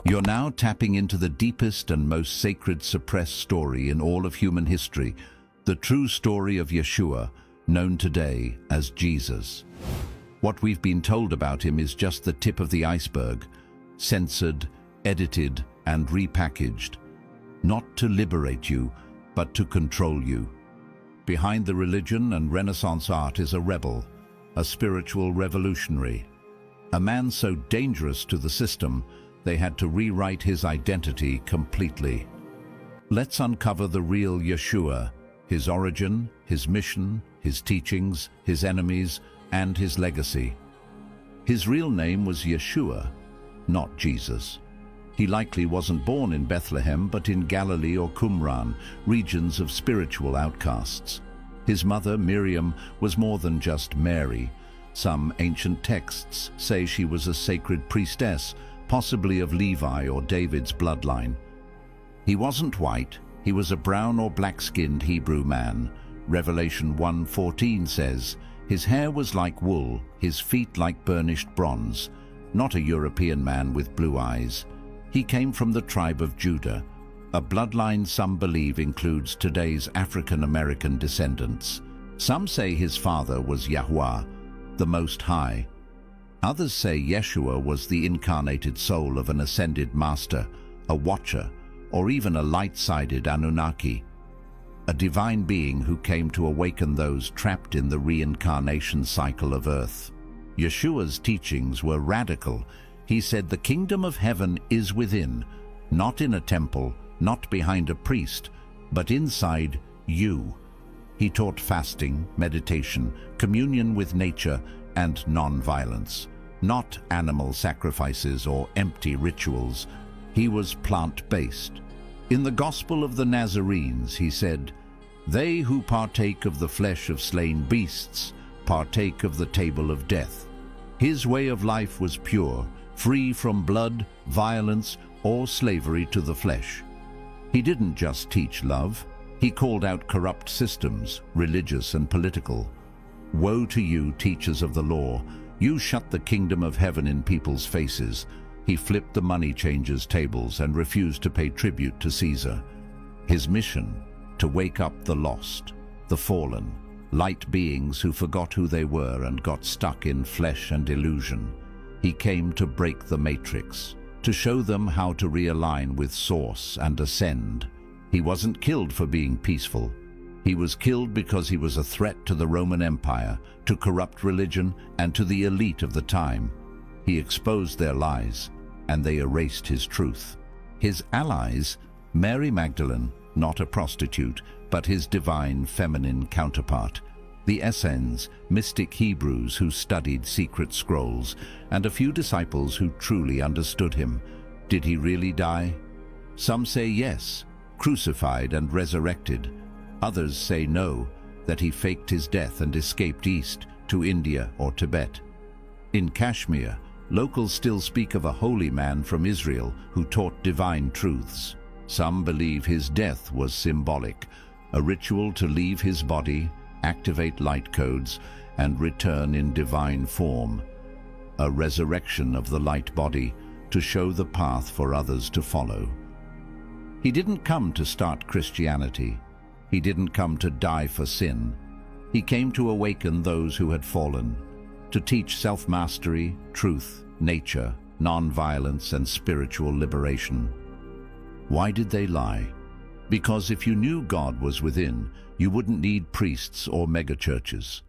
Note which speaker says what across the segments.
Speaker 1: You're now tapping into the deepest and most sacred suppressed story in all of human history, the true story of Yeshua, known today as Jesus. What we've been told about him is just the tip of the iceberg, censored, edited, and repackaged, not to liberate you, but to control you. Behind the religion and Renaissance art is a rebel, a spiritual revolutionary, a man so dangerous to the system they had to rewrite his identity completely. Let's uncover the real Yeshua, his origin, his mission, his teachings, his enemies, and his legacy. His real name was Yeshua, not Jesus. He likely wasn't born in Bethlehem, but in Galilee or Qumran, regions of spiritual outcasts. His mother, Miriam, was more than just Mary. Some ancient texts say she was a sacred priestess, possibly of Levi or David's bloodline. He wasn't white, he was a brown or black-skinned Hebrew man. Revelation 1:14 says, "His hair was like wool, his feet like burnished bronze," not a European man with blue eyes. He came from the tribe of Judah, a bloodline some believe includes today's African-American descendants. Some say his father was Yahweh, the Most High. Others say Yeshua was the incarnated soul of an ascended master, a watcher, or even a light-sided Anunnaki, a divine being who came to awaken those trapped in the reincarnation cycle of Earth. Yeshua's teachings were radical. He said the kingdom of heaven is within, not in a temple, not behind a priest, but inside you. He taught fasting, meditation, communion with nature, and non-violence. Not animal sacrifices or empty rituals. He was plant-based. In the Gospel of the Nazarenes, he said, "They who partake of the flesh of slain beasts partake of the table of death." His way of life was pure, free from blood, violence, or slavery to the flesh. He didn't just teach love. He called out corrupt systems, religious and political. "Woe to you, teachers of the law! You shut the kingdom of heaven in people's faces." He flipped the money changers' tables and refused to pay tribute to Caesar. His mission, to wake up the lost, the fallen, light beings who forgot who they were and got stuck in flesh and illusion. He came to break the matrix, to show them how to realign with Source and ascend. He wasn't killed for being peaceful. He was killed because he was a threat to the Roman Empire, to corrupt religion, and to the elite of the time. He exposed their lies, and they erased his truth. His allies, Mary Magdalene, not a prostitute, but his divine feminine counterpart, the Essenes, mystic Hebrews who studied secret scrolls, and a few disciples who truly understood him. Did he really die? Some say yes, crucified and resurrected. Others say no, that he faked his death and escaped east to India or Tibet. In Kashmir, locals still speak of a holy man from Israel who taught divine truths. Some believe his death was symbolic, a ritual to leave his body, activate light codes, and return in divine form. A resurrection of the light body to show the path for others to follow. He didn't come to start Christianity. He didn't come to die for sin. He came to awaken those who had fallen, to teach self-mastery, truth, nature, non-violence, and spiritual liberation. Why did they lie? Because if you knew God was within, you wouldn't need priests or megachurches.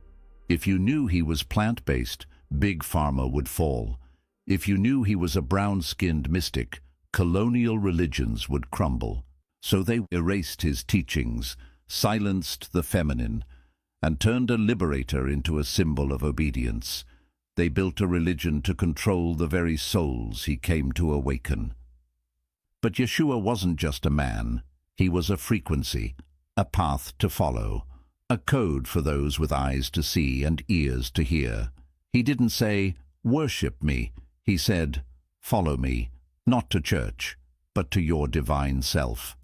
Speaker 1: If you knew he was plant-based, Big Pharma would fall. If you knew he was a brown-skinned mystic, colonial religions would crumble. So they erased his teachings, silenced the feminine, and turned a liberator into a symbol of obedience. They built a religion to control the very souls he came to awaken. But Yeshua wasn't just a man. He was a frequency, a path to follow, a code for those with eyes to see and ears to hear. He didn't say, "Worship me." He said, "Follow me, not to church, but to your divine self."